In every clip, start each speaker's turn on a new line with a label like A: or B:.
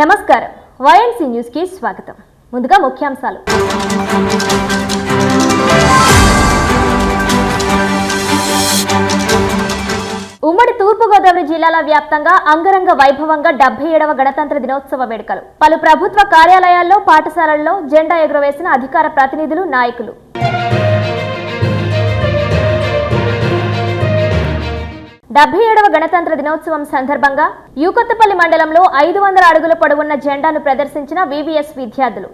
A: నమస్కారం YNC news కి స్వాగతం. ముందుగా ముఖ్యాంశాలు. ఉమ్మడి తూర్పుగోదావరి జిల్లాల వ్యాప్తంగా అంగరంగ వైభవంగా 77వ గణతంత్ర దినోత్సవ వేడుకలు. పలు ప్రభుత్వ కార్యాలయాల్లో, పాఠశాలల్లో జెండా ఎగురవేసిన అధికార ప్రతినిధులు, నాయకులు. 77వ గణతంత్ర దినోత్సవం సందర్భంగా యూకొత్తపల్లి మండలంలో 500 అడుగుల పొడవున్న జెండాను ప్రదర్శించిన వివిఎస్ విద్యార్థులు.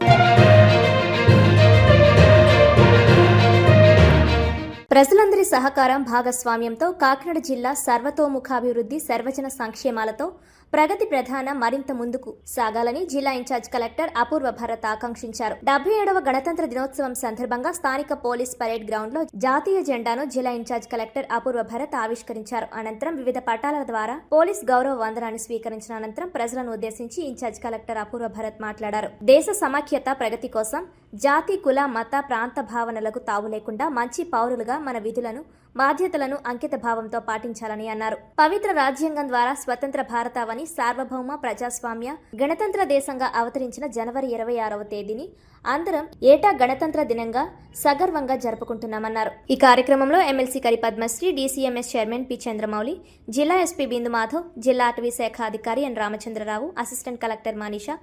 A: ప్రజలందరి సహకారం, భాగస్వామ్యంతో కాకినాడ జిల్లా సర్వతోముఖాభివృద్ధి, సర్వజన సంక్షేమాలతో ప్రగతి ప్రధాన మరింత ముందుకు సాగాలని జిల్లా ఇన్ఛార్జ్ కలెక్టర్ అపూర్వ భరత్ ఆకాంక్షించారు. 77వ గణతంత్ర దినోత్సవం సందర్భంగా స్థానిక పోలీస్ పరేడ్ గ్రౌండ్ లో జాతీయ జెండాను జిల్లా ఇన్ఛార్జ్ కలెక్టర్ అపూర్వ భరత్ ఆవిష్కరించారు. అనంతరం వివిధ పటాల ద్వారా పోలీస్ గౌరవ వందనాన్ని స్వీకరించిన అనంతరం ప్రజలను ఉద్దేశించి ఇన్ఛార్జ్ కలెక్టర్ అపూర్వ భరత్ మాట్లాడారు. దేశ సమాఖ్యత, ప్రగతి కోసం జాతి, కుల, మత, ప్రాంత భావనలకు తావు లేకుండా మంచి పౌరులుగా మన విధులను, బాధ్యతలను అంకిత భావంతో పాటించాలని అన్నారు. పవిత్ర రాజ్యాంగం ద్వారా స్వతంత్ర భారతావని, సార్వభౌమ ప్రజాస్వామ్య గణతంత్ర దేశంగా అవతరించిన జనవరి 26వ తేదీని అందరం ఏటా గణతంత్ర దినంగా సగర్వంగా జరుపుకుంటున్నామన్నారు. ఈ కార్యక్రమంలో MLC Kari Padmasri, DCMS chairman P Chandramouli, జిల్లా ఎస్పీ బిందు మాధవ్, జిల్లా అటవీ శాఖ అధికారి N Ramachandra Rao, assistant collector Manisha,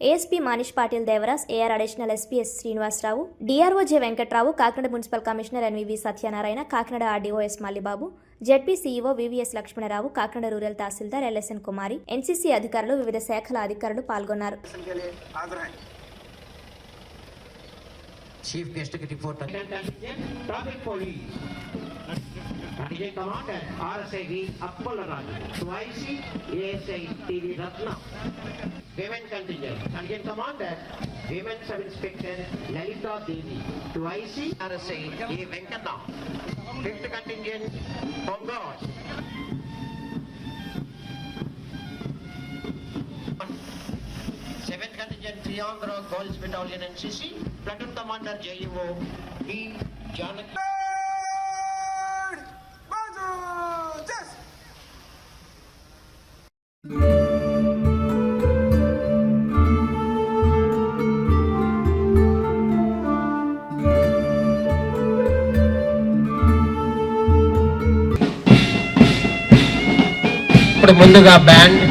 A: ASP Manish Patil Devaras, AR additional SP S Srinivasa Rao, DRO J Venkatrao, Kakinada municipal commissioner NVV Satyanarayana, Kakinada RDO S Mallibabu, ZP CEO VVS Lakshmana Rao, Kakinada rural తహసీల్దార్ ఎల్ఎస్ఎన్ కుమారి, ఎన్సీసీ అధికారులు, వివిధ శాఖల అధికారులు పాల్గొన్నారు.
B: Chief guest report. Traffic police. Contingent commander RSIV Appalaraj. Twice ASI TV Ratna. Women contingent. Contingent commander Women Sub Inspector Lalita Devi. Twice RSI A Venkana. Fifth contingent Pongot. Seventh contingent Triandra Girls Battalion NCC. Platoon Commander JEO B. Janaki. ఇప్పుడు ముందుగా band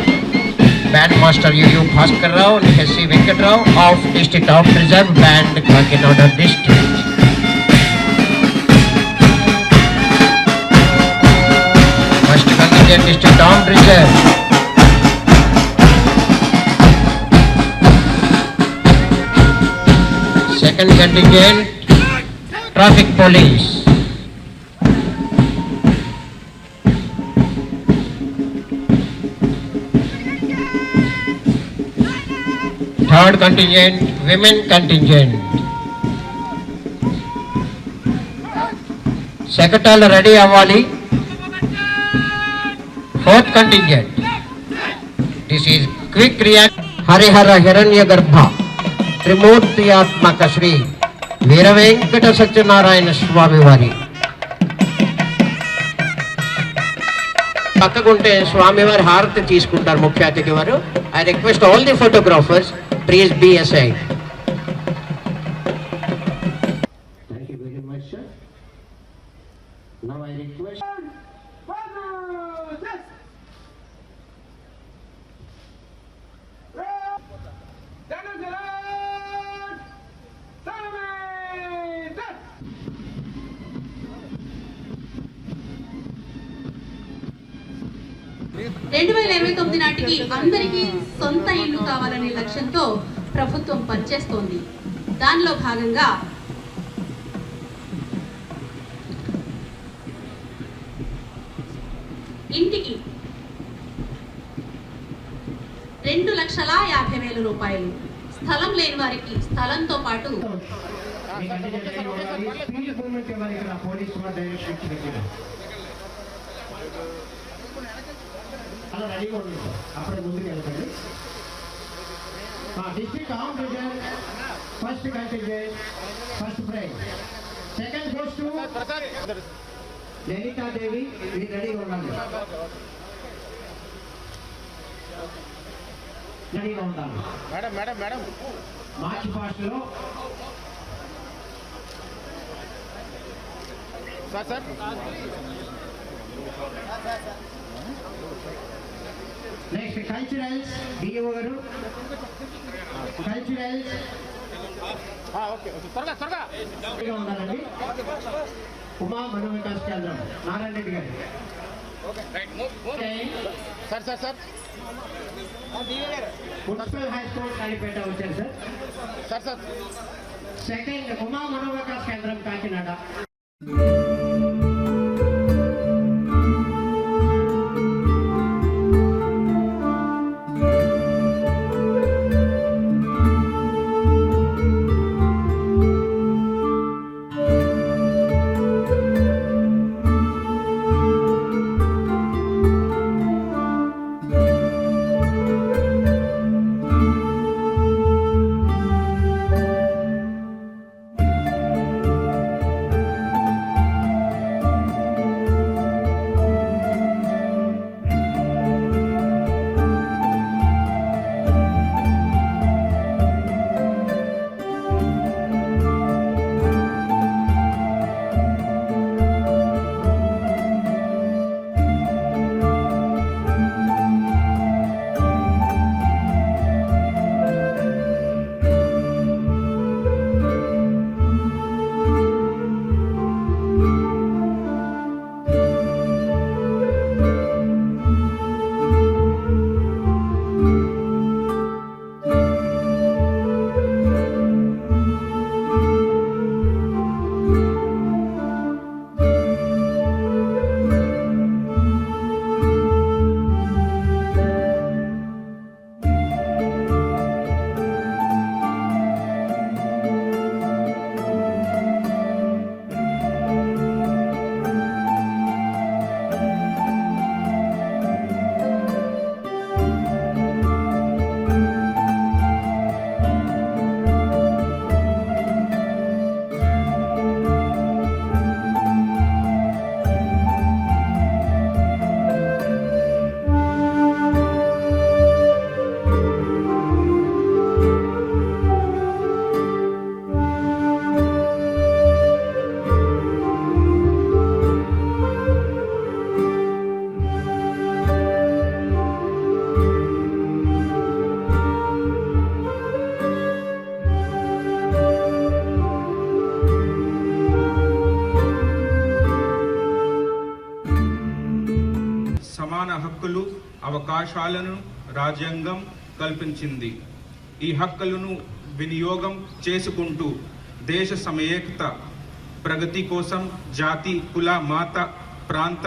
B: master U U Bhaskar Rao, SC Venkatrao of district of reserve band Kakinada district. First contingent district of reserve. Second contingent traffic police. Third contingent, women contingent. Secretary ready avali. Fourth contingent. This is quick react. Harihara Hiranyagarbha. Trimurtiyatmaka Shri Veeravenkata Satyanarayana Swami Vari. పక్కకుంటే స్వామివారి హారతి తీసుకుంటారు ముఖ్య అతిథి వారు. I request all the photographers please be aside. Thank you very much sir. Now I request
C: నాటికి అందరికీ సొంత ఇల్లు కావాలనే లక్ష్యంతో ప్రభుత్వం పనిచేస్తోంది. దానిలో భాగంగా ఇంటికి 2,50,000 రూపాయలు, స్థలం లేని వారికి స్థలంతో పాటు అలా రెడీగా ఉంది. అప్పుడే ముందుకు వెళ్తుంది. District of reserve first contingent first prize. Second goes to Lalitha Devi. ఇది రెడీగా ఉండాలి. రెడీగా ఉండాలి.
D: మేడం మేడం మేడం
C: మార్చ్ ఫాస్ట్లో
D: sir sir
C: next culturals DO గారు. కల్చరల్స్
D: ఓకే త్వరగా త్వరగా
C: రెడీగా ఉండాలండి. ఉమా మనోవికాస్ కేంద్రం నారాయణ రెడ్డి గారు.
D: Sir sir sir
C: municipal high school Kalipeta వచ్చారు sir.
D: Sir sir
C: second Uma Manovikas కేంద్రం కాకినాడ.
E: సమాన హక్కులు అవకాశాలను రాజ్యాంగం కల్పించింది. ఈ హక్కులను వినియోగం చేసుకుంటూ దేశ సమైక్యత ప్రగతి కోసం జాతి కుల మత ప్రాంత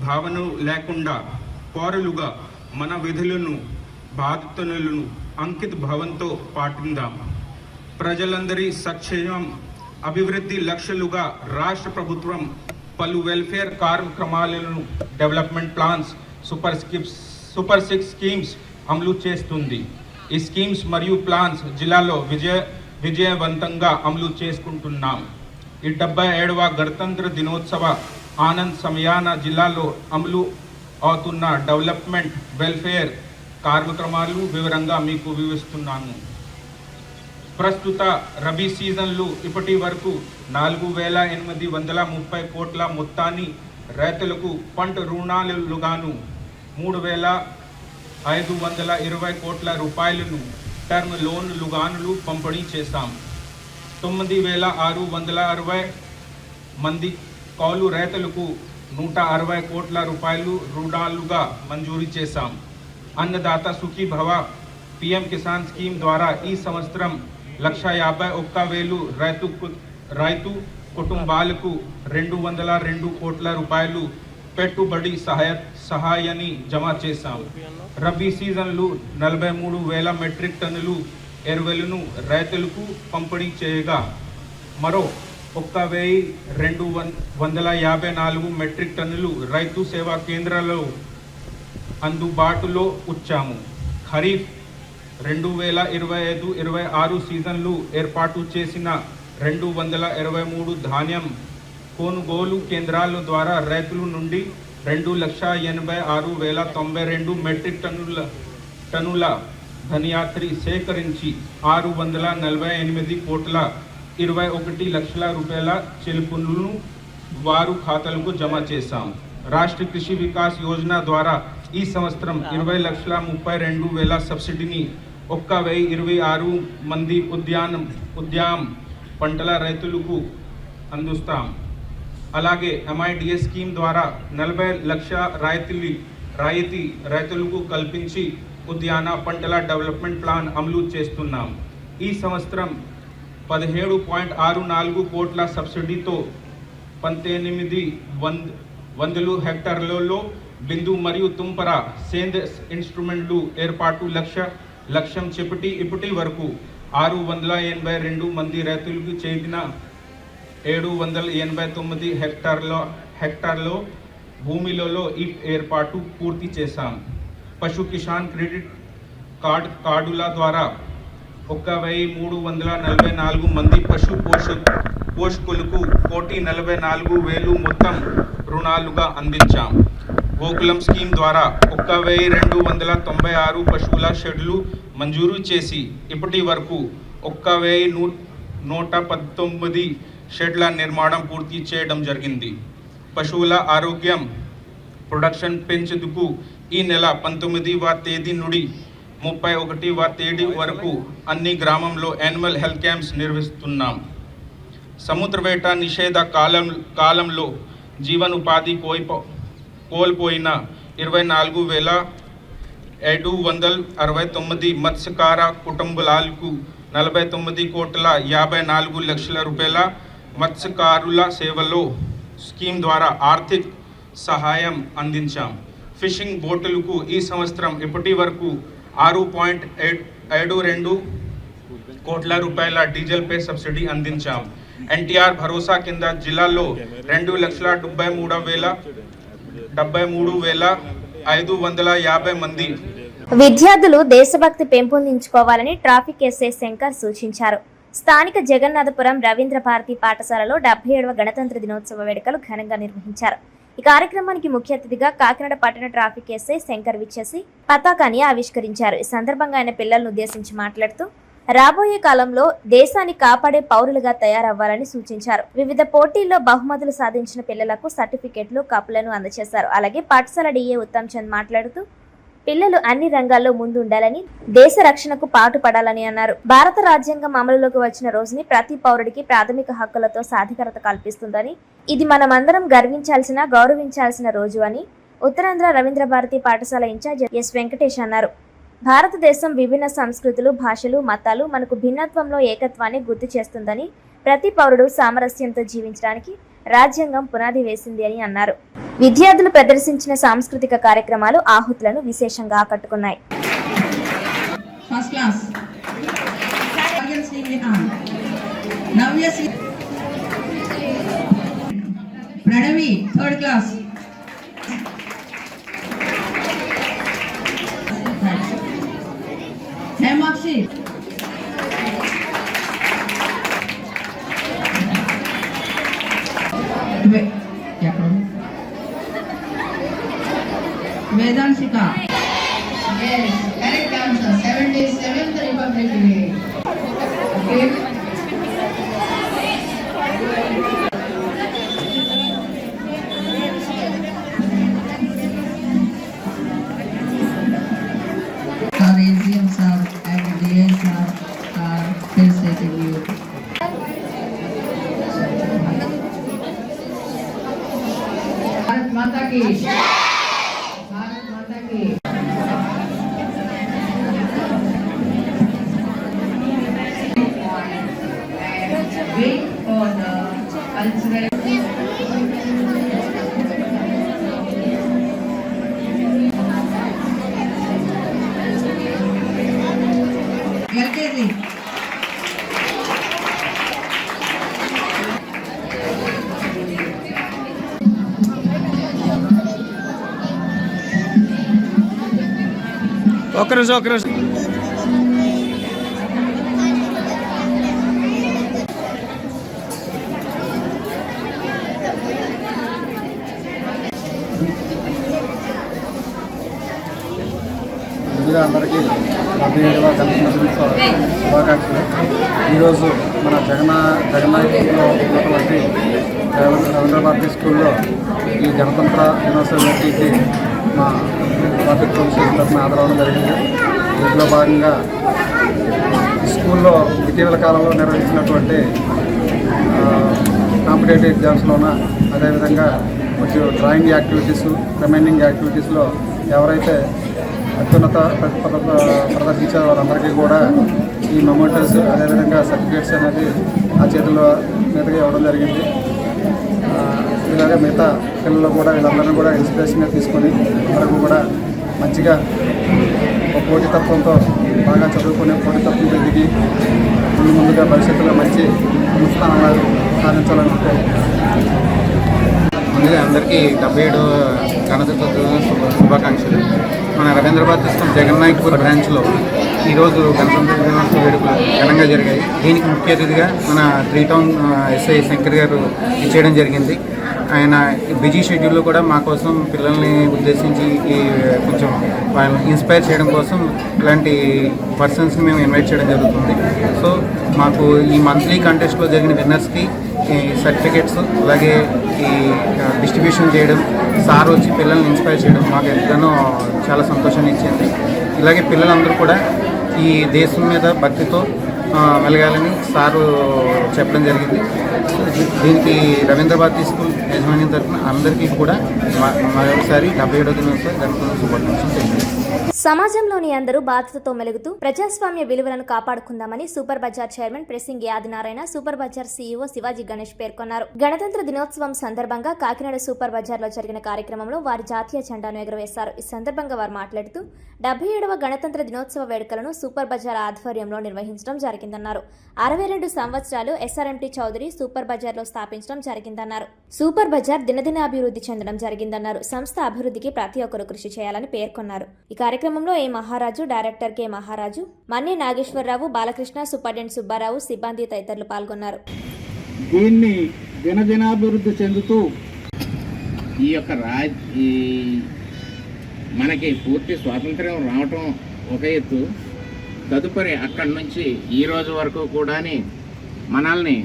E: భావన లేకుండా పౌరులుగా మన విధులను బాధ్యతలను అంకిత భావంతో పాటిద్దాం. ప్రజలందరి సంక్షేమం అభివృద్ధి లక్ష్యాలుగా రాష్ట్ర ప్రభుత్వం పలు వెల్ఫేర్ కార్యక్రమాలను development plans super six schemes అమలు చేస్తుంది. ఈ స్కీమ్స్ మరియు ప్లాన్స్ జిల్లాలో విజయవంతంగా అమలు చేసుకుంటున్నాం. ఈ 77వ గణతంత్ర దినోత్సవ ఆనంద్ సమయాన జిల్లాలో అమలు అవుతున్న డెవలప్మెంట్ వెల్ఫేర్ కార్యక్రమాలు వివరంగా మీకు వివరిస్తున్నాను. ప్రస్తుత రబీ సీజన్లో ఇప్పటి వరకు 4,830 కోట్ల మొత్తాన్ని రైతులకు పంట రుణాలుగాను 3,520 కోట్ల రూపాయలను టర్మ్ లోన్లుగాను పంపిణీ చేశాం. 9,660 మంది కౌలు రైతులకు 160 కోట్ల రూపాయలు రుణాలుగా మంజూరు చేశాం. అన్నదాత సుఖీ భవ పిఎం కిసాన్ స్కీమ్ ద్వారా ఈ సంవత్సరం 151,000 రైతు కుటుంబాలకు 202 కోట్ల రూపాయలు పెట్టుబడి సహాయాన్ని జమ చేశాం. రబీ సీజన్లో 43,000 మెట్రిక్ టన్నులు ఎరువులను రైతులకు పంపిణీ చేయగా మరో 1,254 మెట్రిక్ టన్నులు రైతు సేవా కేంద్రాల్లో అందుబాటులో ఉంచాము. ఖరీఫ్ 2025-26 సీజన్లు ఏర్పాటు చేసిన 223 ధాన్యం కొనుగోలు కేంద్రాల ద్వారా రైతుల నుండి 2,86,092 మెట్రిక్ టన్నుల ధనయాత్రి సేకరించి 648,21,21 రూపాయల చెల్లింపులను వారు ఖాతాలకు జమ చేశాం. రాష్ట్ర కృషి వికాస్ యోజన ద్వారా ఈ సంవత్సరం 20,32,000 సబ్సిడీని 1,026 మంది ఉద్యాన పంటల రైతులకు అందిస్తాం. అలాగే MIDS స్కీమ్ ద్వారా 40 లక్షల రాయితీ రైతులకు కల్పించి ఉద్యాన పంటల డెవలప్మెంట్ ప్లాన్ అమలు చేస్తున్నాం. ఈ సంవత్సరం 17.64 కోట్ల సబ్సిడీతో 18,100 హెక్టార్లలో బిందు మరియు తుంపర సేంద్రియ ఇన్స్ట్రుమెంట్లు ఏర్పాటు లక్ష్యం చేపట్టి ఇప్పటి వరకు 682 మంది రైతులకు చేసిన 789 హెక్టార్లో భూమిలో ఈ ఏర్పాటు పూర్తి చేశాం. పశు కిసాన్ క్రెడిట్ కార్డుల ద్వారా 1,344 మంది పశు పోషకులకు 1,44,000 మొత్తం రుణాలుగా అందించాం. గోకులం స్కీమ్ ద్వారా 1,296 పశువుల షెడ్లు మంజూరు చేసి ఇప్పటి వరకు 1,119 షెడ్ల నిర్మాణం పూర్తి చేయడం జరిగింది. పశువుల ఆరోగ్యం ప్రొడక్షన్ పెంచేందుకు ఈ నెల 19వ తేదీ నుండి 31వ తేదీ వరకు అన్ని గ్రామంలో యానిమల్ హెల్త్ క్యాంప్స్ నిర్వహిస్తున్నాం. సముద్రవేట నిషేధ కాలంలో జీవనోపాధి కోల్పోయిన 24,769 మత్స్యకార కుటుంబాలకు 49,54,00,000 రూపాయల మత్స్యకారుల సేవలో స్కీమ్ ద్వారా ఆర్థిక సహాయం అందించాం. ఫిషింగ్ బోటులకు ఈ సంవత్సరం ఇప్పటి వరకు 6.72 కోట్ల రూపాయల డీజిల్ పే సబ్సిడీ అందించాం. NTR భరోసా కింద జిల్లాలో 2,73,550 మంది
A: విద్యార్థులు దేశభక్తి పెంపొందించుకోవాలని ట్రాఫిక్ ఎస్ఐ శంకర్ సూచించారు. స్థానిక జగన్నాథపురం రవీంద్ర భారతి పాఠశాలలో 77వ గణతంత్ర దినోత్సవ వేడుకలు ఘనంగా నిర్వహించారు. ఈ కార్యక్రమానికి ముఖ్య అతిథిగా కాకినాడ పట్టణ ట్రాఫిక్ ఎస్ఐ శంకర్ విచ్చేసి పతాకాన్ని ఆవిష్కరించారు. ఈ సందర్భంగా ఆయన పిల్లలను ఉద్దేశించి మాట్లాడుతూ రాబోయే కాలంలో దేశాన్ని కాపాడే పౌరులుగా తయారవ్వాలని సూచించారు. వివిధ పోటీల్లో బహుమతులు సాధించిన పిల్లలకు సర్టిఫికెట్లు, కప్పులను అందజేశారు. అలాగే పాఠశాల DA ఉత్తమ్ చంద్ మాట్లాడుతూ పిల్లలు అన్ని రంగాల్లో ముందు ఉండాలని, దేశ రక్షణకు పాటుపడాలని అన్నారు. భారత రాజ్యాంగం అమలులోకి వచ్చిన రోజుని ప్రతి పౌరుడికి ప్రాథమిక హక్కులతో సాధికారత కల్పిస్తుందని, ఇది మనమందరం గౌరవించాల్సిన రోజు అని ఉత్తరాంధ్ర రవీంద్ర భారతి పాఠశాల ఇన్ఛార్జ్ ఎస్ వెంకటేష్ అన్నారు. భారతదేశం విభిన్న సంస్కృతులు, భాషలు, మతాలు మనకు భిన్నత్వంలో ఏకత్వాన్ని గుర్తు చేస్తుందని, ప్రతి పౌరుడు సామరస్యంతో జీవించడానికి రాజ్యాంగం పునాది వేసింది అని అన్నారు. విద్యార్థులు ప్రదర్శించిన సాంస్కృతిక కార్యక్రమాలు ఆహుతులను విశేషంగా ఆకట్టుకున్నాయి.
F: First class Pranavi third class Hemakshi Vedamshika
G: Correct answer. 77th Republic Day. Okay.
F: Our AGMs are and DAs are felicitating you.
G: Bharat Mata ki. Bharat Mata ki. Wait for the cultural.
F: LKG.
H: ఒకరోజు ముందుగా అందరికీ 77వ గణతంత్ర దినోత్సవ శుభాకాంక్షలు. ఈరోజు మన జగన్నాయకులో ఉన్నటువంటి రవీంద్ర భారతి స్కూల్లో ఈ గణతంత్ర దినోత్సవ వేదికకి మా ట్రాఫిక్ పోలీస్ తరఫున ఆదరవడం జరిగింది. దీంట్లో భాగంగా స్కూల్లో ఇటీవల కాలంలో నిర్వహించినటువంటి కాంపిటేటివ్ ఎగ్జామ్స్లోన అదేవిధంగా కొంచెం డ్రాయింగ్ యాక్టివిటీస్, రిమైనింగ్ యాక్టివిటీస్లో ఎవరైతే అత్యున్నత ప్రదర్శించారో వారందరికీ కూడా ఈ మెమోటర్స్ అదేవిధంగా సర్టిఫికేట్స్ అనేది ఆ చేతుల మీదుగా ఇవ్వడం జరిగింది. ఇలాగే మిగతా పిల్లలు కూడా వీళ్ళందరినీ కూడా ఇన్స్పిరేషన్గా తీసుకొని అందరికీ కూడా మంచిగా ఒక పోటీతత్వంతో బాగా చదువుకునే పోటీతత్వంతో దిగి ముందుగా భవిష్యత్తులో మంచి స్థానాలు సాధించాలనుకుంటే
I: ముందుగా అందరికీ 77వ గణతంత్ర దినోత్సవ శుభాకాంక్షలు. మన రవీంద్ర భారతి స్కూల్ జగన్నాయకపూర్ బ్రాంచ్లో ఈరోజు గణతంత్ర దినోత్సవ వేడుకలు ఘనంగా జరిగాయి. దీనికి ముఖ్య అతిథిగా మన 3 టౌన్ ఎస్ఐ శంకర్ గారు ఇచ్చేయడం జరిగింది. ఆయన బిజీ షెడ్యూల్లో కూడా మా కోసం పిల్లల్ని ఉద్దేశించి కొంచెం వాళ్ళని ఇన్స్పైర్ చేయడం కోసం ఇలాంటి పర్సన్స్ని మేము ఇన్వైట్ చేయడం జరుగుతుంది. సో మాకు ఈ మంత్లీ కంటెస్ట్లో జరిగిన విన్నర్స్కి సర్టిఫికేట్స్ అలాగే ఈ డిస్ట్రిబ్యూషన్ చేయడం, సార్ వచ్చి పిల్లల్ని ఇన్స్పైర్ చేయడం మాకు ఎంతగానో చాలా సంతోషాన్ని ఇచ్చింది. ఇలాగే పిల్లలందరూ కూడా ఈ దేశం మీద భక్తితో మెలగాలని సారు చెప్పడం జరిగింది. దీనికి రవీంద్ర భారతి స్కూల్ యాజమాన్యం తరఫున అందరికీ కూడా మరొకసారి 77వ దినోత్సవ గణతంత్ర శుభాకాంక్షలు తెలియజేస్తాను.
A: సమాజంలోని అందరూ బాధ్యతతో మెలుగుతూ ప్రజాస్వామ్య విలువలను కాపాడుకుందామని సూపర్ బజార్ చైర్మన్ ప్రెసింగ్ Yadinarayana, super bazaar CEO Shivaji Ganesh పేర్కొన్నారు. గణతంత్ర దినోత్సవం సందర్భంగా కాకినాడ సూపర్ బజార్లో జరిగిన కార్యక్రమంలో వారి జాతీయ జెండాను ఎగురవేశారు. ఈ సందర్భంగా వారు మాట్లాడుతూ 77వ గణతంత్ర దినోత్సవ వేడుకలను సూపర్ బజార్ ఆధ్వర్యంలో నిర్వహించడం జరిగిందన్నారు. 62 సంవత్సరాలు ఎస్ఆర్ఎంటీ చౌదరి సూపర్ బజార్లో స్థాపించడం జరిగిందన్నారు. సూపర్ బజార్ దినదిన అభివృద్ధి చెందడం జరిగిందన్నారు. సంస్థ అభివృద్ధికి ప్రతి ఒక్కరూ కృషి చేయాలని పేర్కొన్నారు. ఈ కార్యక్రమంలో ఏ మహారాజు, డైరెక్టర్ కె మహారాజు, మన్ని నాగేశ్వరరావు, బాలకృష్ణ, సూపరింటెండెంట్ సుబ్బారావు, సిబ్బంది తదితరులు పాల్గొన్నారు.
C: దీన్ని దినదినాభివృద్ధి చెందుతూ
D: ఈ యొక్క మనకి పూర్తి స్వాతంత్ర్యం రావటం ఒక ఎత్తు, తదుపరి అక్కడి నుంచి ఈ రోజు వరకు కూడా మనల్ని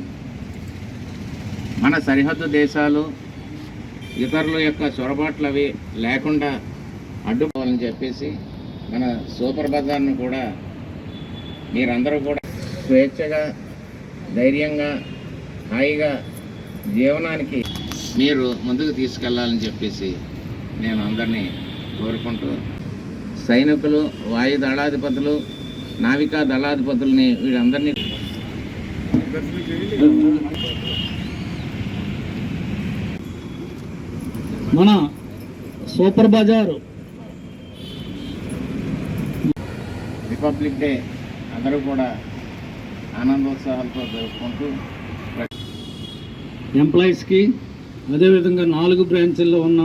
D: మన సరిహద్దు దేశాలు ఇతరుల యొక్క చొరబాట్లు అవి లేకుండా అడ్డుకోవాలని చెప్పేసి మన సూపర్ బజార్ను కూడా మీరందరూ కూడా స్వేచ్ఛగా, ధైర్యంగా, హాయిగా జీవనానికి మీరు ముందుకు తీసుకెళ్లాలని చెప్పేసి నేను అందరినీ కోరుకుంటూ, సైనికులు, వాయు దళాధిపతులు, నావికా దళాధిపతుల్ని వీళ్ళందరినీ
C: మన సూపర్ బజారు
D: రిపబ్లిక్ డే అందరూ కూడా ఆనందోత్సాహాలతో జరుపుకుంటూ
C: ఎంప్లాయీస్కి, అదేవిధంగా 4 బ్రాంచుల్లో ఉన్న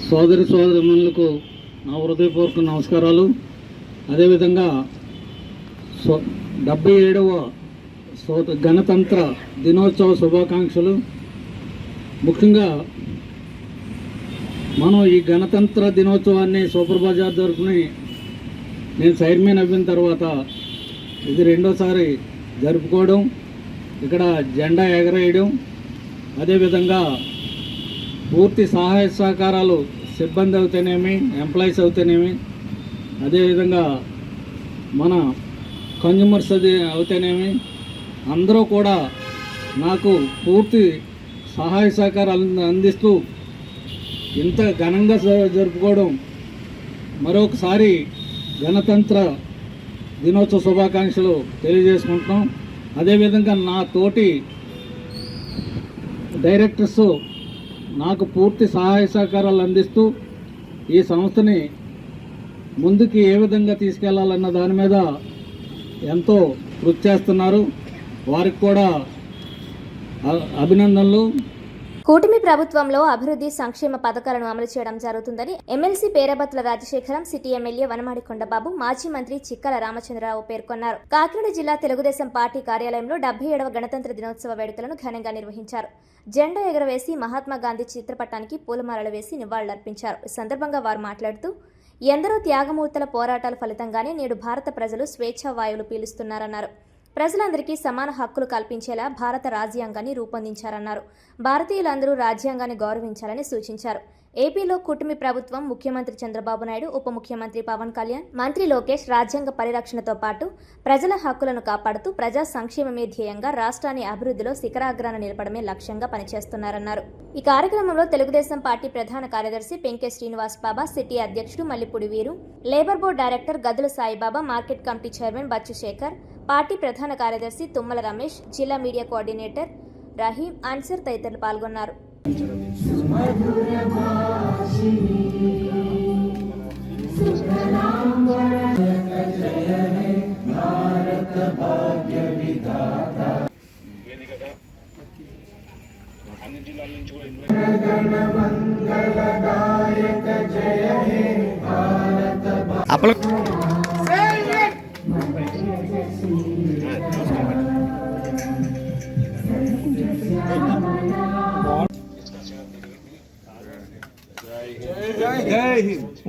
C: సోదరిమణులకు నా హృదయపూర్వక నమస్కారాలు. అదేవిధంగా 77వ గణతంత్ర దినోత్సవ శుభాకాంక్షలు. ముఖ్యంగా మనం ఈ గణతంత్ర దినోత్సవాన్ని సూపర్ బజార్ తరఫున నేను చైర్మన్ అయిన తర్వాత ఇది 2వసారి జరుపుకోవడం, ఇక్కడ జెండా ఎగరేయడం, అదేవిధంగా పూర్తి సహాయ సహకారాలు సిబ్బంది అవుతేనేమి, ఎంప్లాయీస్ అవుతేనేమి, అదేవిధంగా మన కన్జ్యూమర్స్ అవుతేనేమి అందరూ కూడా నాకు పూర్తి సహాయ సహకారాలు అందిస్తూ ఇంత ఘనంగా జరుపుకోవడం, మరొకసారి గణతంత్ర దినోత్సవ శుభాకాంక్షలు తెలియజేసుకుంటున్నాం. అదేవిధంగా నా తోటి డైరెక్టర్స్ నాకు పూర్తి సహాయ సహకారాలు అందిస్తూ ఈ సంస్థని ముందుకు ఏ విధంగా తీసుకెళ్లాలన్న దాని మీద ఎంతో కృషి చేస్తున్నారు. వారికి కూడా అభినందనలు.
A: కూటమి ప్రభుత్వంలో అభివృద్ధి సంక్షేమ పథకాలను అమలు చేయడం జరుగుతుందని MLC Perabathula Rajasekharam, city MLA Vanamadi Kondababu, మాజీ మంత్రి చిక్కల రామచంద్రరావు పేర్కొన్నారు. కాకినాడ జిల్లా తెలుగుదేశం పార్టీ కార్యాలయంలో 77వ గణతంత్ర దినోత్సవ వేడుకలను ఘనంగా నిర్వహించారు. జెండా ఎగురవేసి మహాత్మా గాంధీ చిత్రపటానికి పూలమాలలు వేసి నివాళులర్పించారు. ఈ సందర్భంగా వారు మాట్లాడుతూ ఎందరో త్యాగమూర్తుల పోరాటాల ఫలితంగానే నేడు భారత ప్రజలు స్వేచ్ఛా వాయువులు పీలుస్తున్నారన్నారు. ప్రజలందరికీ సమాన హక్కులు కల్పించేలా భారత రాజ్యాంగాన్ని రూపొందించారన్నారు. భారతీయులందరూ రాజ్యాంగాన్ని గౌరవించాలని సూచించారు. ఏపీలో కూటమి ప్రభుత్వం ముఖ్యమంత్రి చంద్రబాబు నాయుడు, ఉప ముఖ్యమంత్రి పవన్ కళ్యాణ్, మంత్రి లోకేష్ రాజ్యాంగ పరిరక్షణతో పాటు ప్రజల హక్కులను కాపాడుతూ ప్రజా సంక్షేమమే ధ్యేయంగా రాష్ట్రాన్ని అభివృద్ధిలో శిఖరాగ్రాన నిలపడమే లక్ష్యంగా పనిచేస్తున్నారన్నారు. ఈ కార్యక్రమంలో తెలుగుదేశం పార్టీ ప్రధాన కార్యదర్శి పెంకే శ్రీనివాస్ బాబా, సిటీ అధ్యక్షుడు మల్లిపూడి వీరు, labour board director Gadula Saibaba, market committee chairman Bachchu Shekhar, party ప్రధాన కార్యదర్శి తుమ్మల రమేష్, జిల్లా మీడియా కోఆర్డినేటర్ రహీం, అన్సర్ తదితరులు పాల్గొన్నారు.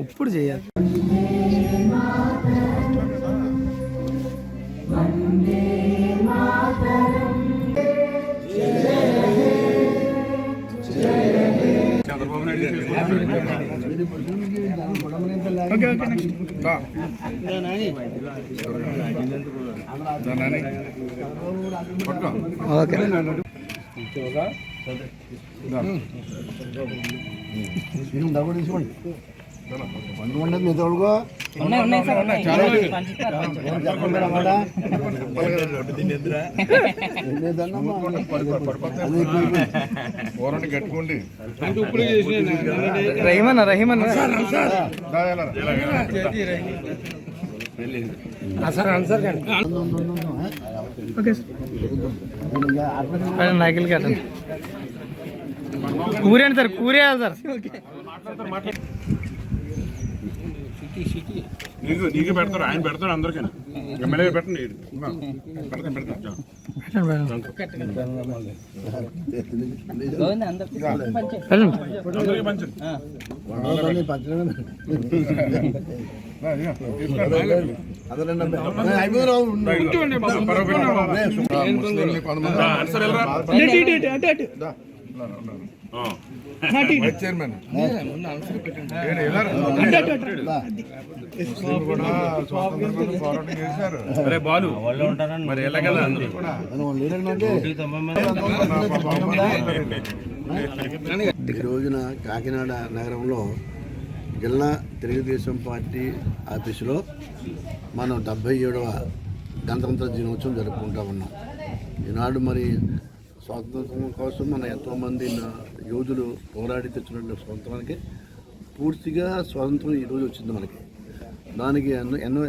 J: ఇప్పుడు చేయాలి.
E: చంద్రబాబు నాయుడు కట్టుకోండి.
J: రహీమన్న నాయకులు కట్టండి. కూరే సార్, కూరే సార్.
E: నీకు పెడతారు, ఆయన పెడతారు, అందరికీ ఎమ్మెల్యే పెట్టండి. చైర్మన్ కూడా పోరాటం చేశారు. బాలు మరి ఎలాగలా
K: ఈ రోజున కాకినాడ నగరంలో జిల్లా తెలుగుదేశం పార్టీ ఆఫీసులో మనం 77వ గణతంత్ర దినోత్సవం జరుపుకుంటా ఉన్నాం. ఈనాడు మరి స్వాతంత్రం కోసం మన ఎంతోమంది యోధులు పోరాడి తెచ్చినటువంటి స్వాతంత్రానికి పూర్తిగా స్వాతంత్రం ఈరోజు వచ్చింది మనకి. దానికి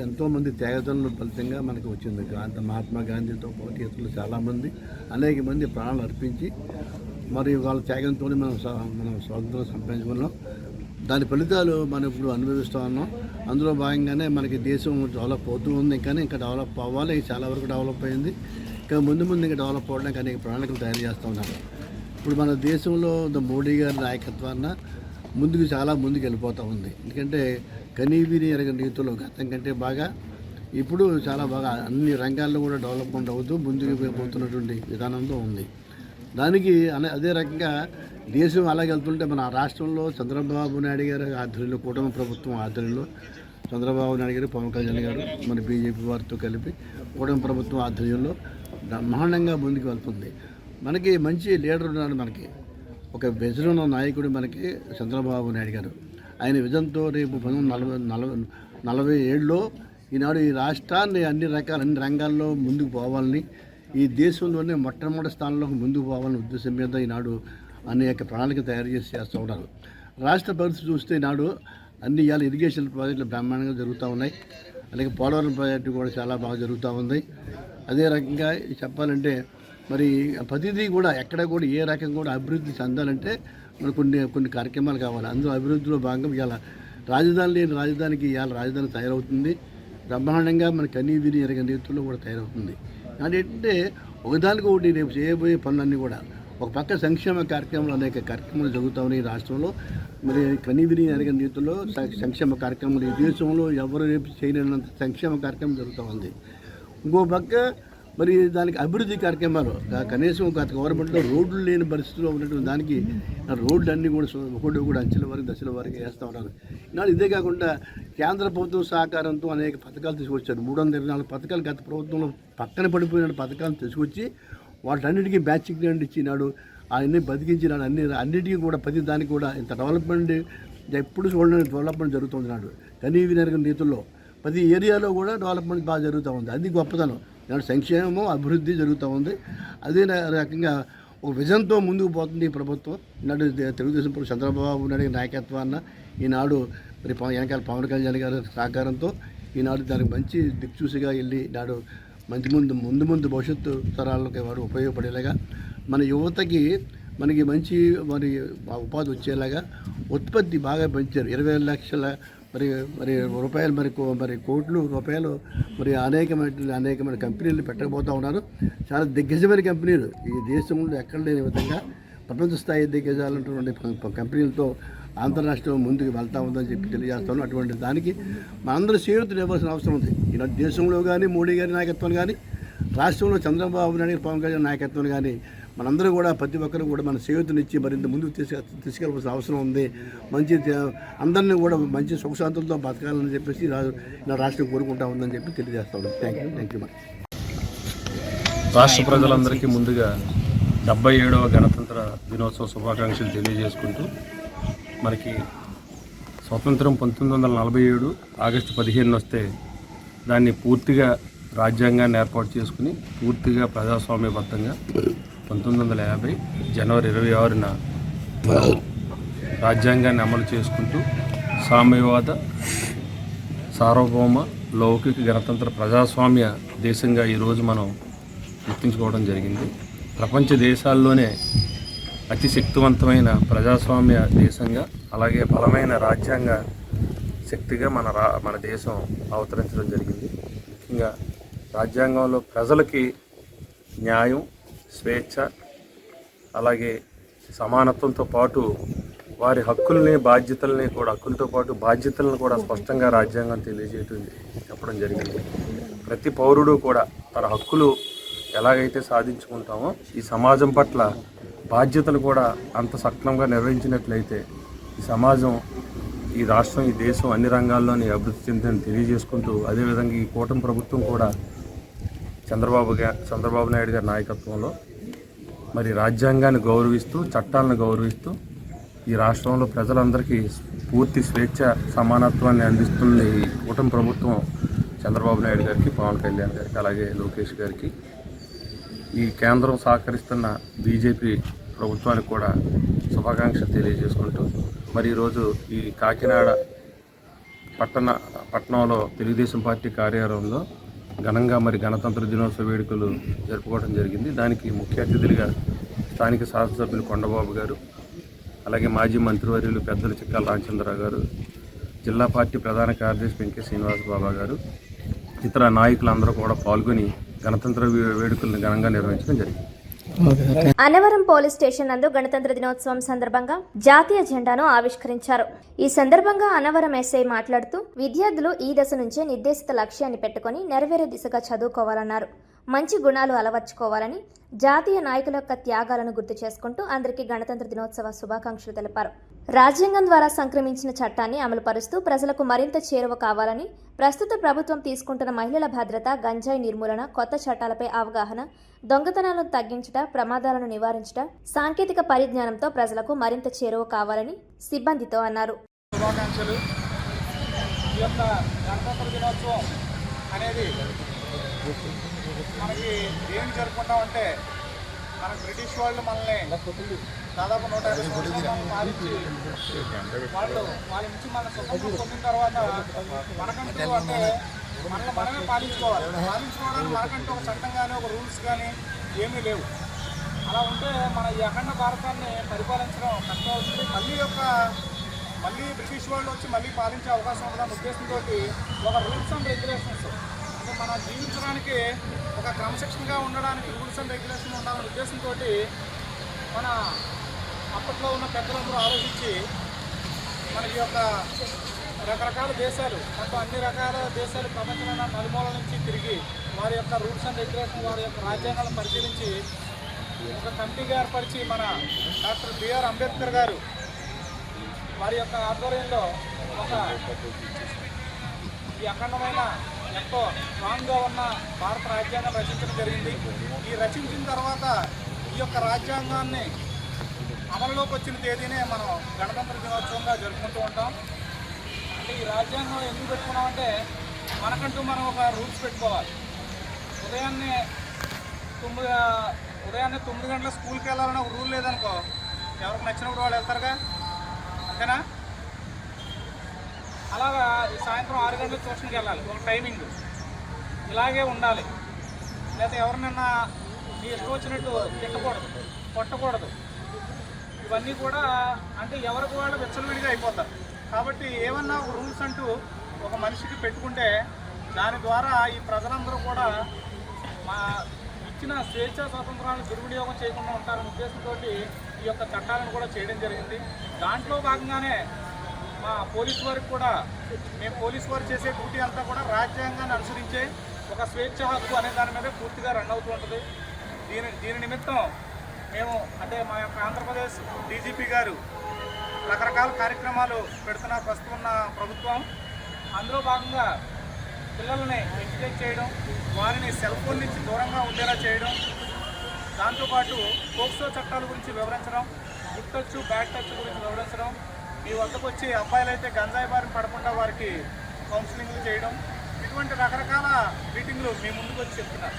K: ఎంతోమంది త్యాగతనుల ఫలితంగా మనకి వచ్చింది. మహాత్మా గాంధీతో పాటు ఇతరులు చాలామంది అనేక మంది ప్రాణాలు అర్పించి మరి వాళ్ళ త్యాగంతో మనం స్వాతంత్రం సంపాదించుకున్నాం. దాని ఫలితాలు మనం ఇప్పుడు అనుభవిస్తూ ఉన్నాం. అందులో భాగంగానే మనకి దేశం డెవలప్ అవుతూ ఉంది. కానీ ఇంకా డెవలప్ అవ్వాలి, చాలా వరకు డెవలప్ అయింది. ఇంకా ముందు ఇంకా డెవలప్ అవ్వడానికి అనేక ప్రణాళికలు తయారు చేస్తూ ఉన్నారు. ఇప్పుడు మన దేశంలో మోడీ గారి నాయకత్వాన చాలా ముందుకు వెళ్ళిపోతూ ఉంది. ఎందుకంటే కనీవిని ఎరగని రీతిలో గతం కంటే బాగా ఇప్పుడు చాలా బాగా అన్ని రంగాల్లో కూడా డెవలప్మెంట్ అవుతూ ముందుకు పోతున్నటువంటి విధానంతో ఉంది. దానికి అదే రకంగా దేశం అలాగే వెళ్తుంటే మన రాష్ట్రంలో చంద్రబాబు నాయుడు గారి ఆధ్వర్యంలో, కూటమి ప్రభుత్వం ఆధ్వర్యంలో చంద్రబాబు నాయుడు గారు, పవన్ కళ్యాణ్ గారు మన బీజేపీ వారితో కలిపి కూటమి ప్రభుత్వం ఆధ్వర్యంలో బ్రహ్మాండంగా ముందుకు వెళ్తుంది. మనకి మంచి లీడర్ ఉన్నాడు. మనకి ఒక విజన్ ఉన్న నాయకుడు మనకి చంద్రబాబు నాయుడు గారు. ఆయన విజన్తో రేపు 1947లో ఈనాడు ఈ రాష్ట్రాన్ని అన్ని రంగాల్లో ముందుకు పోవాలని, ఈ దేశంలోనే మొట్టమొదటి స్థానంలో ముందుకు పోవాలని ఉద్దేశం మీద ఈనాడు అనేక ప్రణాళిక తయారు చేస్తూ ఉన్నారు. రాష్ట్ర పరిస్థితి చూస్తే ఈనాడు అన్ని ఇవాళ ఇరిగేషన్ ప్రాజెక్టులు బ్రహ్మాండంగా జరుగుతూ ఉన్నాయి. అలాగే పోలవరం ప్రాజెక్టు కూడా చాలా బాగా జరుగుతూ ఉంది. అదే రకంగా చెప్పాలంటే మరి ప్రతిదీ కూడా ఎక్కడ కూడా ఏ రకంగా కూడా అభివృద్ధి చెందాలంటే మనకు కొన్ని కార్యక్రమాలు కావాలి. అందులో అభివృద్ధిలో భాగంగా ఇవాళ రాజధాని లేని రాజధానికి ఇవాళ రాజధాని తయారవుతుంది. బ్రహ్మాండంగా మన కనీవిని ఎరగని రీతుల్లో కూడా తయారవుతుంది. ఏంటంటే ఒకదానికి ఒకటి రేపు చేయబోయే పనులన్నీ కూడా ఒక పక్క సంక్షేమ కార్యక్రమాలు అనేక కార్యక్రమాలు జరుగుతూ ఉన్నాయి రాష్ట్రంలో. మరి కనీవిని ఎరగని రీతిలో సంక్షేమ కార్యక్రమాలు ఈ దేశంలో ఎవరు రేపు చేయలేనంత సంక్షేమ కార్యక్రమం జరుగుతూ ఉంది. ఇంకో పక్క మరి దానికి అభివృద్ధి కార్యక్రమాలు కనీసం గత గవర్నమెంట్లో రోడ్లు లేని పరిస్థితిలో ఉన్నటువంటి దానికి రోడ్లు అన్నీ కూడా ఒకటి కూడా అంచెల వరకు దశల వరకు వేస్తూ ఉన్నారు. ఈనాడు ఇదే కాకుండా కేంద్ర ప్రభుత్వం సహకారంతో అనేక పథకాలు తీసుకొచ్చారు. 324 పథకాలు గత ప్రభుత్వంలో పక్కన పడిపోయిన పథకాలను తీసుకొచ్చి వాటన్నిటికీ బ్యాచ్ గ్రాంట్ ఇచ్చినాడు. అవన్నీ బతికించినాడు. అన్నిటికీ కూడా ప్రతి దానికి కూడా ఇంత డెవలప్మెంట్ ఎప్పుడు చూడలేని డెవలప్మెంట్ జరుగుతుంది నాడు. కనీవినరగని రీతుల్లో ప్రతి ఏరియాలో కూడా డెవలప్మెంట్ బాగా జరుగుతూ ఉంది. అది గొప్పతనం. నాడు సంక్షేమం అభివృద్ధి జరుగుతూ ఉంది. అదే రకంగా ఒక విజన్తో ముందుకు పోతుంది ఈ ప్రభుత్వం. ఈనాడు తెలుగుదేశం చంద్రబాబు నాయుడు నాయకత్వాన్ని ఈనాడు మరి వెనకాల పవన్ కళ్యాణ్ గారి సహకారంతో ఈనాడు దానికి మంచి దిక్చూసిగా వెళ్ళి నాడు ముందు భవిష్యత్తు తరాలకి వారు ఉపయోగపడేలాగా మన యువతకి మనకి మంచి మరి ఉపాధి వచ్చేలాగా ఉత్పత్తి బాగా పెంచారు. 20 లక్షల మరి రూపాయలు మరి కోట్ల రూపాయలు మరి అనేకమైన కంపెనీలు పెట్టకపోతూ ఉన్నారు. చాలా దిగ్గజమైన కంపెనీలు ఈ దేశంలో ఎక్కడ లేని విధంగా ప్రపంచ స్థాయి దిగ్గజాలంటున్న కంపెనీలతో అంతర్రాష్ట్రం ముందుకు వెళ్తా ఉందని చెప్పి తెలియజేస్తాను. అటువంటి దానికి మనందరూ చేయూతలు ఇవ్వాల్సిన అవసరం ఉంది. ఈనాటి దేశంలో కానీ మోడీ గారి నాయకత్వం కానీ రాష్ట్రంలో చంద్రబాబు నాయుడు పవన్ కళ్యాణ్ నాయకత్వం కానీ మనందరూ కూడా ప్రతి ఒక్కరు కూడా మన చేయూతనిచ్చి మరింత ముందుకు తీసుకెళ్ళవలసిన అవసరం ఉంది. మంచి అందరినీ కూడా మంచి సుఖశాంతులతో బతకాలని చెప్పేసి నా రాష్ట్రం కోరుకుంటా ఉందని చెప్పి తెలియజేస్తాను. Thank you.
L: రాష్ట్ర ప్రజలందరికీ ముందుగా 77వ గణతంత్ర దినోత్సవ శుభాకాంక్షలు తెలియజేసుకుంటూ మనకి స్వతంత్రం 1947 ఆగస్టు 15 వస్తే దాన్ని పూర్తిగా రాజ్యాంగాన్ని ఏర్పాటు చేసుకుని పూర్తిగా ప్రజాస్వామ్యబద్ధంగా 1950 జనవరి 26న రాజ్యాంగాన్ని అమలు చేసుకుంటూ సామ్యవాద సార్వభౌమ లౌకిక గణతంత్ర ప్రజాస్వామ్య దేశంగా ఈరోజు మనం గుర్తించుకోవడం జరిగింది. ప్రపంచ దేశాల్లోనే అతి శక్తివంతమైన ప్రజాస్వామ్య దేశంగా అలాగే బలమైన రాజ్యాంగ శక్తిగా మన దేశం అవతరించడం జరిగింది. ముఖ్యంగా రాజ్యాంగంలో ప్రజలకి న్యాయం, స్వేచ్ఛ అలాగే సమానత్వంతో పాటు వారి హక్కుల్ని బాధ్యతల్ని కూడా హక్కులతో పాటు బాధ్యతలను కూడా స్పష్టంగా రాజ్యాంగం చెప్పడం జరిగింది. ప్రతి పౌరుడు కూడా తన హక్కులు ఎలాగైతే సాధించుకుంటామో ఈ సమాజం పట్ల బాధ్యతలు కూడా అంత సక్రమంగా నిర్వహించినట్లయితే ఈ సమాజం, ఈ రాష్ట్రం, ఈ దేశం అన్ని రంగాల్లోని అభివృద్ధి చెందని తెలియజేసుకుంటూ అదేవిధంగా ఈ కూటమి ప్రభుత్వం కూడా చంద్రబాబు నాయుడు గారి నాయకత్వంలో మరి రాజ్యాంగాన్ని గౌరవిస్తూ చట్టాలను గౌరవిస్తూ ఈ రాష్ట్రంలో ప్రజలందరికీ పూర్తి స్వేచ్ఛ సమానత్వాన్ని అందిస్తున్న ఈ కూటమి ప్రభుత్వం చంద్రబాబు నాయుడు గారికి, పవన్ కళ్యాణ్ గారికి అలాగే లోకేష్ గారికి, ఈ కేంద్రం సహకరిస్తున్న బీజేపీ ప్రభుత్వానికి కూడా శుభాకాంక్షలు తెలియజేసుకుంటూ మరి ఈరోజు ఈ కాకినాడ పట్టణంలో తెలుగుదేశం పార్టీ కార్యాలయంలో ఘనంగా మరి గణతంత్ర దినోత్సవ వేడుకలు జరుపుకోవడం జరిగింది. దానికి ముఖ్య అతిథులుగా స్థానిక శాసనసభ్యులు కొండబాబు గారు అలాగే మాజీ మంత్రివర్యులు పెద్దల చిక్కాల రామచంద్రరావు గారు, జిల్లా పార్టీ ప్రధాన కార్యదర్శి వెంకట శ్రీనివాస బాబా గారు, ఇతర నాయకులందరూ కూడా పాల్గొని గణతంత్ర వేడుకలను ఘనంగా నిర్వహించడం జరిగింది.
A: అన్నవరం పోలీస్ స్టేషన్ నందు గణతంత్ర దినోత్సవం సందర్భంగా జాతీయ జెండాను ఆవిష్కరించారు. ఈ సందర్భంగా అన్నవరం ఎస్ఐ మాట్లాడుతూ విద్యార్థులు ఈ దశ నుంచే నిర్దేశిత లక్ష్యాన్ని పెట్టుకుని నెరవేరే దిశగా చదువుకోవాలన్నారు. మంచి గుణాలు అలవర్చుకోవాలని, జాతీయ నాయకుల యొక్క త్యాగాలను గుర్తు చేసుకుంటూ అందరికీ గణతంత్ర దినోత్సవ శుభాకాంక్షలు తెలిపారు. రాజ్యాంగం ద్వారా సంక్రమించిన చట్టాన్ని అమలు పరుస్తూ ప్రజలకు మరింత చేరువ కావాలని, ప్రస్తుత ప్రభుత్వం తీసుకుంటున్న మహిళల భద్రత, గంజాయి నిర్మూలన, కొత్త చట్టాలపై అవగాహన, దొంగతనాలను తగ్గించుట, ప్రమాదాలను నివారించుట, సాంకేతిక పరిజ్ఞానంతో ప్రజలకు మరింత చేరువ కావాలని సిబ్బందితో అన్నారు.
C: మనకి ఏం జరుపుకుంటామంటే మనకు బ్రిటిష్ వాళ్ళు మనల్ని దాదాపు 150 సంవత్సరాలు పాలించి వాళ్ళ నుంచి మన స్వతంత్రం పొందిన తర్వాత మనకంటూ అంటే మనమే పాలించుకోవడానికి మనకంటూ ఒక చట్టం కానీ ఒక రూల్స్ కానీ ఏమీ లేవు. అలా ఉంటే మన ఈ అఖండ భారతాన్ని పరిపాలించడం కష్టం అవుతుంది. మళ్ళీ బ్రిటిష్ వాళ్ళు వచ్చి మళ్ళీ పాలించే అవకాశం ఉంటుందన్న ఉద్దేశంతో ఒక రూల్స్ అండ్ రెగ్యులేషన్స్ అంటే మనం జీవించడానికి ఒక క్రమశిక్షణగా ఉండడానికి రూల్స్ అండ్ రెగ్యులేషన్ ఉండాలనే ఉద్దేశంతో మన అప్పట్లో ఉన్న పెద్దలందరూ ఆలోచించి మనకి యొక్క రకరకాల దేశాలు మొత్తం అన్ని రకాల దేశాలు ప్రపంచంలో నలుమూల నుంచి తిరిగి వారి యొక్క రూల్స్ అండ్ రెగ్యులేషన్ వారి యొక్క రాజ్యాంగాలను పరిశీలించి ఒక కమిటీగా ఏర్పరిచి మన డాక్టర్ బిఆర్ అంబేద్కర్ గారు వారి యొక్క ఆధ్వర్యంలో ఒక ఈ అఖండమైన ఎంతో స్ట్రాంగ్గా ఉన్న భారత రాజ్యాంగం రచించడం జరిగింది. ఈ రచించిన తర్వాత ఈ యొక్క రాజ్యాంగాన్ని అమలులోకి వచ్చిన తేదీనే మనం గణతంత్ర దినోత్సవంగా జరుపుకుంటూ ఉంటాం. అంటే ఈ రాజ్యాంగం ఎందుకు పెట్టుకున్నామంటే మనకంటూ మనం ఒక రూల్స్ పెట్టుకోవాలి. ఉదయాన్నే 9 గంటల స్కూల్కి వెళ్ళాలని ఒక రూల్ లేదనుకో, ఎవరికి నచ్చినప్పుడు వాళ్ళు వెళ్తారుగా, అంతేనా? అలాగా సాయంత్రం 6 గంటలకు ట్యూషన్కి వెళ్ళాలి, ఒక టైమింగ్ ఇలాగే ఉండాలి. లేకపోతే ఎవరినన్నా మీ ఇష్టం వచ్చినట్టు తిట్టకూడదు, కొట్టకూడదు. ఇవన్నీ కూడా అంటే ఎవరికి వాళ్ళు విచ్చలవిడిగా అయిపోతారు. కాబట్టి ఏమన్నా ఒక రూల్స్ అంటూ ఒక మనిషికి పెట్టుకుంటే దాని ద్వారా ఈ ప్రజలందరూ కూడా మా ఇచ్చిన స్వేచ్ఛా స్వాతంత్రాలను దుర్వినియోగం చేయకుండా ఉంటారనే ఉద్దేశంతో ఈ యొక్క చట్టాలను కూడా చేయడం జరిగింది. దాంట్లో భాగంగానే మా పోలీసు వారికి కూడా మేము పోలీసు వారు చేసే డ్యూటీ అంతా కూడా రాజ్యాంగాన్ని అనుసరించే ఒక స్వేచ్ఛ హక్కు అనే దాని మీద పూర్తిగా రన్ అవుతూ ఉంటుంది. దీని నిమిత్తం మేము అంటే మా యొక్క ఆంధ్రప్రదేశ్ డీజీపీ గారు రకరకాల కార్యక్రమాలు పెడుతున్న ప్రస్తుతం ఉన్న ప్రభుత్వం. అందులో భాగంగా పిల్లల్ని ఎడ్యుకేట్ చేయడం, వారిని సెల్ ఫోన్ నుంచి దూరంగా ఉండేలా చేయడం, దాంతోపాటు పోక్సో చట్టాల గురించి వివరించడం, గుడ్ టచ్ బ్యాడ్ టచ్ గురించి వివరించడం, మీ వద్దకు వచ్చి అబ్బాయిలు అయితే గంజాయి బారిన పడకుండా వారికి కౌన్సిలింగ్లు చేయడం, ఇటువంటి రకరకాల మీటింగ్లు మీ ముందుకు వచ్చి చెప్తున్నారు.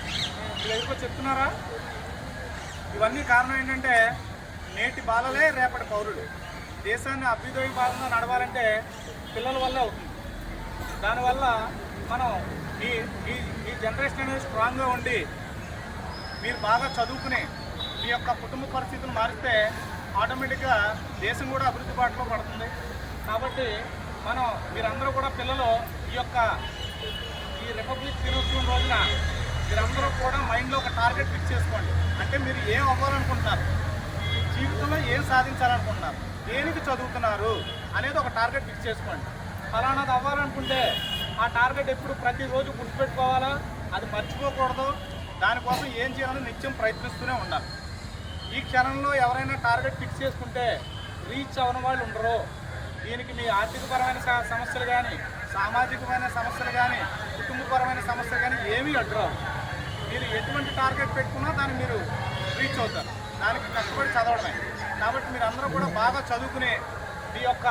C: మీ దగ్గరకు వచ్చి చెప్తున్నారా? ఇవన్నీ కారణం ఏంటంటే నేటి బాలలే రేపటి పౌరులు. దేశాన్ని అభ్యుదయ భాగంగా నడవాలంటే పిల్లల వల్లే అవుతుంది. దానివల్ల మనం ఈ జనరేషన్ అనేది స్ట్రాంగ్గా ఉండి మీరు బాగా చదువుకుని మీ యొక్క కుటుంబ పరిస్థితులు మారిస్తే ఆటోమేటిక్గా దేశం కూడా అభివృద్ధి బాటలో పడుతుంది. కాబట్టి మీరందరూ కూడా పిల్లలు ఈ రిపబ్లిక్ దినోత్సవం రోజున మీరందరూ కూడా మైండ్లో ఒక టార్గెట్ ఫిక్స్ చేసుకోండి. అంటే మీరు ఏం అవ్వాలనుకుంటున్నారు, జీవితంలో ఏం సాధించాలనుకుంటున్నారు, దేనికి చదువుతున్నారు అనేది ఒక టార్గెట్ ఫిక్స్ చేసుకోండి. ఫలానాది అవ్వాలనుకుంటే ఆ టార్గెట్ ఎప్పుడు ప్రతిరోజు గుర్తుపెట్టుకోవాలా, అది మర్చిపోకూడదు. దానికోసం ఏం చేయాలని నిత్యం ప్రయత్నిస్తూనే ఉండాలి. ఈ క్షణంలో ఎవరైనా టార్గెట్ ఫిక్స్ చేసుకుంటే రీచ్ అవ్వని వాళ్ళు ఉండరు. దీనికి మీ ఆర్థికపరమైన సమస్యలు కానీ, సామాజికమైన సమస్యలు కానీ, కుటుంబపరమైన సమస్యలు కానీ ఏమీ అడ్డురావు. మీరు ఎటువంటి టార్గెట్ పెట్టుకున్నా దాన్ని మీరు రీచ్ అవుతారు. దానికి కష్టపడి చదవడమే. కాబట్టి మీరు అందరూ కూడా బాగా చదువుకుని మీ యొక్క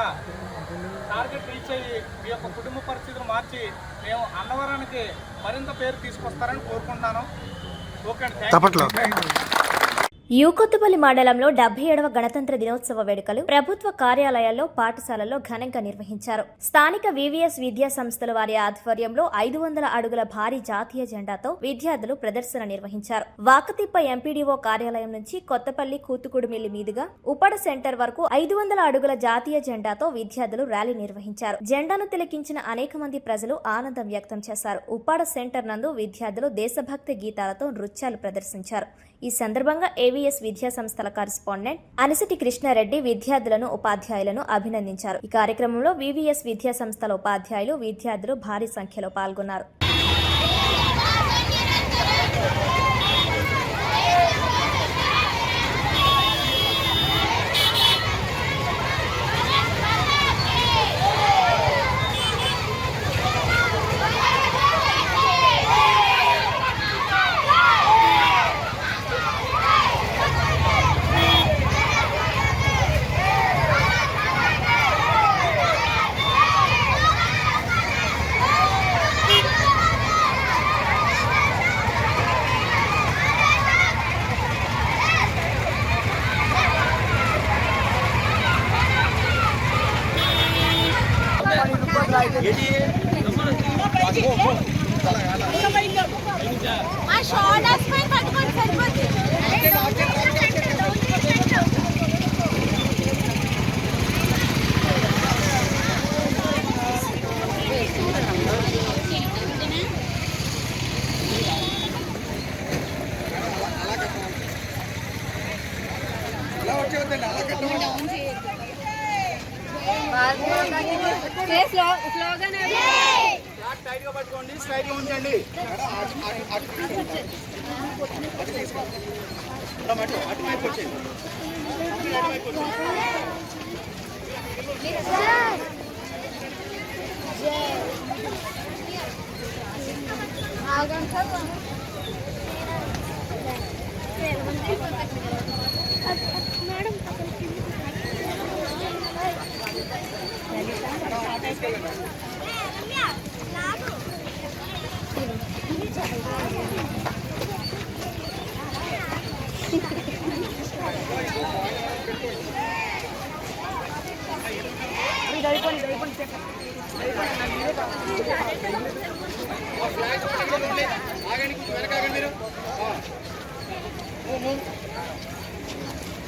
C: టార్గెట్ రీచ్ అయ్యి మీ యొక్క కుటుంబ పరిస్థితులు మార్చి మేము అన్నవరానికి మరింత పేరు తీసుకొస్తారని కోరుకుంటున్నాను. ఓకే అండి.
A: యూకొత్తపల్లి మండలంలో 77వ గణతంత్ర దినోత్సవ వేడుకలు ప్రభుత్వ కార్యాలయాల్లో, పాఠశాలల్లో ఘనంగా నిర్వహించారు. స్థానిక వివిఎస్ విద్యా సంస్థల వారి ఆధ్వర్యంలో 500 అడుగుల భారీ జాతీయ జెండాతో విద్యార్థులు ప్రదర్శన నిర్వహించారు. వాకతిప్ప ఎంపీడీఓ కార్యాలయం నుంచి కొత్తపల్లి కూతుకుడుమిల్లి మీదుగా ఉప్పడ సెంటర్ వరకు 500 అడుగుల జాతీయ జెండాతో విద్యార్థులు ర్యాలీ నిర్వహించారు. జెండాను తిలకించిన అనేక మంది ప్రజలు ఆనందం వ్యక్తం చేశారు. ఉప్పాడ సెంటర్ నందు విద్యార్థులు దేశభక్తి గీతాలతో నృత్యాలు ప్రదర్శించారు. ఈ సందర్భంగా ఏవీఎస్ విద్యా సంస్థల కరెస్పాండెంట్ అనిసిటి కృష్ణారెడ్డి విద్యార్థులను, ఉపాధ్యాయులను అభినందించారు. ఈ కార్యక్రమంలో వివిఎస్ విద్యా సంస్థల ఉపాధ్యాయులు, విద్యార్థులు భారీ సంఖ్యలో పాల్గొన్నారు.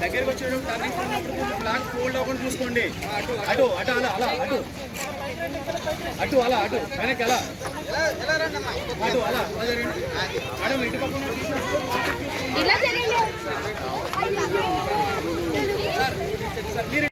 I: దగ్గరికి వచ్చేటప్పుడు టర్నింగ్ ఉన్నప్పుడు ఫ్లాగ్ ఫోల్డ్ అవ్వకుండా చూసుకోండి. అటు అటు అటు అలా అలా అటు అటు అలా అటు వెనక్కి అలా అటు అలా మేడం ఇటు పక్కన మీరు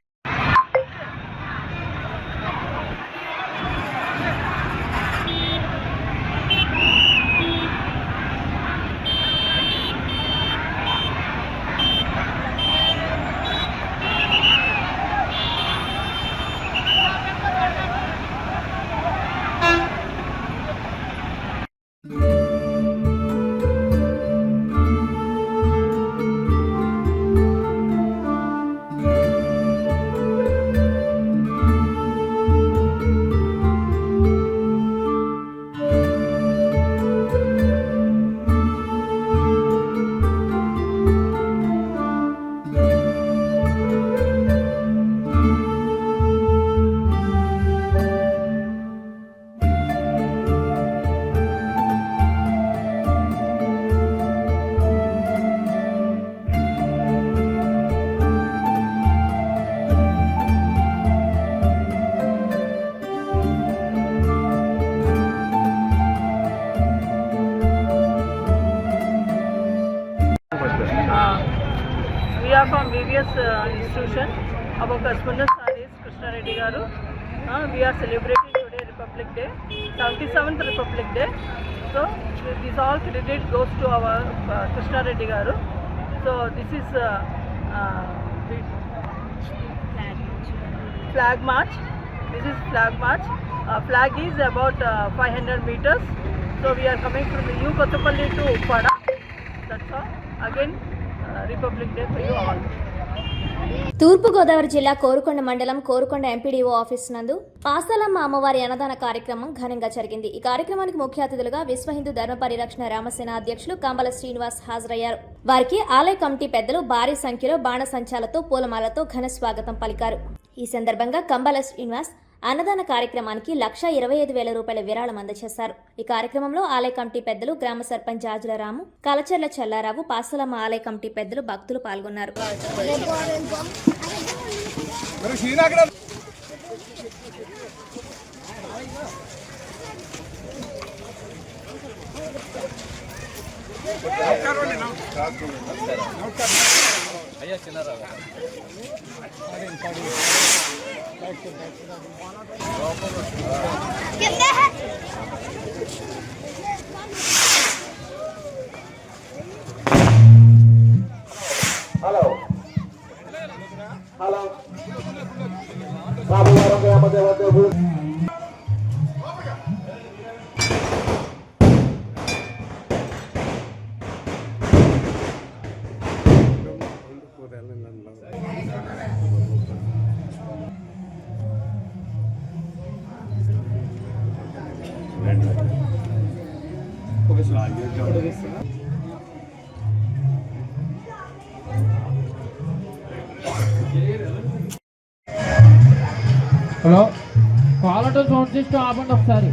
F: We are from VVS institution. Our correspondent sir is Krishna Reddy Garu. We are celebrating today Republic Day, 77th Republic Day. So this all credit goes to our Krishna Reddy Garu. So this is flag march. This is flag march. Flag is about 500 meters. So we are coming from the New Kottapalli to Uppada. That's all. Again, Republic Day for you all.
A: తూర్పుగోదావరి జిల్లా కోరుకొండ మండలం Korukonda MPDO office నందు పాసాలమ్మ అమ్మవారి అన్నదాన కార్యక్రమం ఘనంగా జరిగింది. ఈ కార్యక్రమానికి ముఖ్య అతిథులుగా విశ్వ హిందూ ధర్మ పరిరక్షణ రామసేన అధ్యక్షులు కంబల శ్రీనివాస్ హాజరయ్యారు. వారికి ఆలయ కమిటీ పెద్దలు భారీ సంఖ్యలో బాణసంచాలతో పూలమాలతో ఘన స్వాగతం పలికారు. ఈ సందర్భంగా కంబల శ్రీనివాస్ అన్నదాన కార్యక్రమానికి 1,25,000 రూపాయల విరాళం అందజేశారు. ఈ కార్యక్రమంలో ఆలయ కమిటీ పెద్దలు, గ్రామ సర్పంచ్ జాజుల రాము, కలచర్ల చల్లారావు, పాసలమ్మ ఆలయ కమిటీ పెద్దలు, భక్తులు పాల్గొన్నారు.
H: హలో హలో బాబు గారు
J: హలో కాలర్ సౌండ్ సిస్టమ్ ఆపండి ఒకసారి.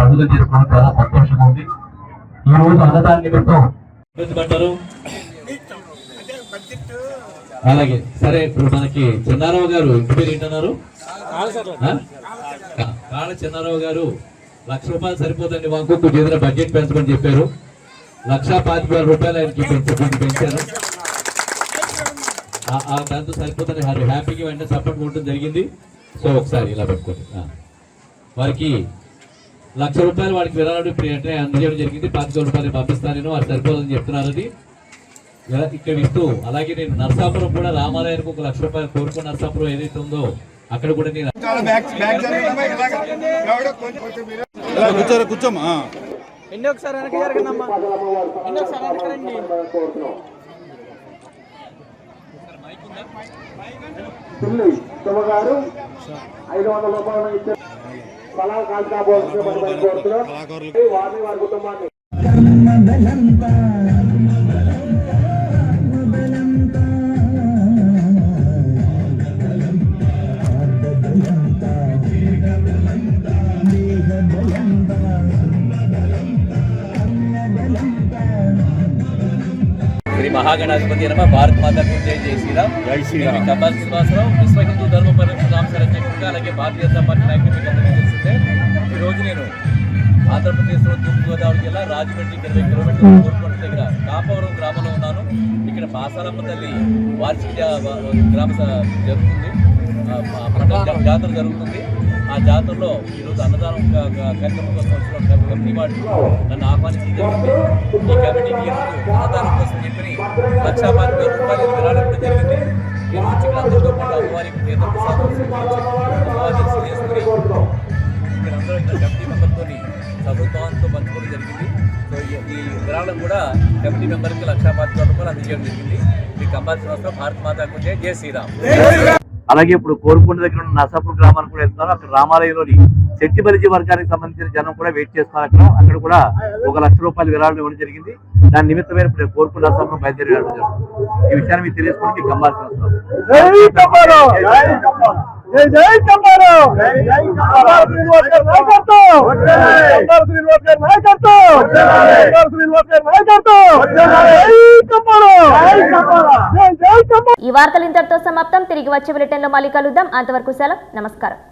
H: అభివృద్ధి చేసుకోవడం చాలా సంతోషంగా ఉంది. ఈ రోజు అన్నదాన నిమిత్తం పడ్డారు. అలాగే సరే, ఇప్పుడు మనకి చిన్నారావు గారు ఇంటి పేరు ఏంటన్నారు? కాళ్ళ చిన్నారావు గారు 1,00,000 రూపాయలు సరిపోదండి మాకు, కొంచెం ఏదైనా బడ్జెట్ పెంచమని చెప్పారు. 1,25,000 రూపాయలు ఆయనకి పెంచారు. దాంతో సరిపోతుంది. హ్యాపీగా వెంటనే సపోర్ట్ కొట్టడం జరిగింది. సో ఒకసారి ఇలా పెట్టుకోండి. వారికి 1,00,000 రూపాయలు వాడికి విరాళం వెంటనే అందజేయడం జరిగింది. 25,000 రూపాయలు పంపిస్తాను నేను, వారు సరిపోదని చెప్తున్నారు. అది ఇక్కడ ఇస్తూ, అలాగే నేను నరసాపురం కూడా రామాలయానికి 1,00,000 రూపాయలు కోరుకున్న నరసాపురం ఏదైతే ఉందో అక్కడ కూడా నేను
E: కూర్చోమా
J: ఒకసారి వెనక్కి జరగండమ్మా, ఒకసారి వెనక్కి రండి.
H: గారు 500 రూపాయలు ఇచ్చారు. సలహా కాల్ కాబోతున్నారు వారిని వారి కుటుంబాన్ని.
M: శ్రీ మహాగణాధిపతి నమ. భారత్ మాతా కీ జై. జై శ్రీరామ్. కంబాల శ్రీనివాసరావు, విశ్వ హిందూ ధర్మ పరిరక్షణ సంస్థ అధ్యక్షుడిగా, అలాగే భారతీయ జనతా పార్టీ నాయకులు మీకు అందరికీ తెలిసిందే. ఈరోజు నేను ఆంధ్రప్రదేశ్లో తూర్పుగోదావరి జిల్లా రాజమండ్రికి 20 కిలోమీటర్ల కోరుకొండ దగ్గర కాపవరం గ్రామంలో ఉన్నాను. ఇక్కడ పాసాలమ్మ తల్లి వార్షిక గ్రామ జరుగుతుంది, జాతర జరుగుతుంది. ఆ జాతరలో ఈరోజు అన్నదానం కార్యక్రమం కోసం వచ్చిన కమిటీ వాళ్ళు నన్ను ఆహ్వానించడం జరిగింది. ఈ కమిటీకి ఈరోజు అన్నదానం కోసం చెప్పి 1,25,000 రూపాయలు విరాళం ఇవ్వడం జరిగింది. నేను వచ్చి ఇక్కడ అందరితో పాటు అమ్మవారికి తీర్థప్రసాదం ఇక్కడ అందరూ ఇక్కడ కమిటీ మెంబర్తో ప్రభుత్వంతో పంచుకోవడం జరిగింది. సో ఈ విరాళం కూడా కమిటీ మెంబర్కి 1,25,000 రూపాయలు అందజేయడం జరిగింది. ఈ కంబాల శ్రీనివాసరావు, భారత్ మాతాకు జై. జై శ్రీరామ్.
H: అలాగే ఇప్పుడు కోరుకొండ దగ్గర ఉన్న నర్సాపూర్ గ్రామానికి కూడా వెళ్తున్నారు. అక్కడ రామాలయంలోని శెట్టిబలిజీ వర్గానికి సంబంధించిన జనం కూడా వెయిట్ చేస్తున్నారు. అక్కడ కూడా 1,00,000 రూపాయలు విరాళం ఇవ్వడం జరిగింది. దాని నిమిత్తమైన ఇప్పుడు కోరుకొండ నర్సాపూర్ బయలుదేరి వెళ్ళడం జరుగుతుంది. ఈ విషయాన్ని మీకు తెలియజేసుకుంటే మీకు కంబాల్సిన
A: ఈ వార్తలు ఇంతటితో సమాప్తం. తిరిగి వచ్చే బులెటిన్లో మళ్ళీ కలుద్దాం. అంతవరకు సెలవు. నమస్కారం.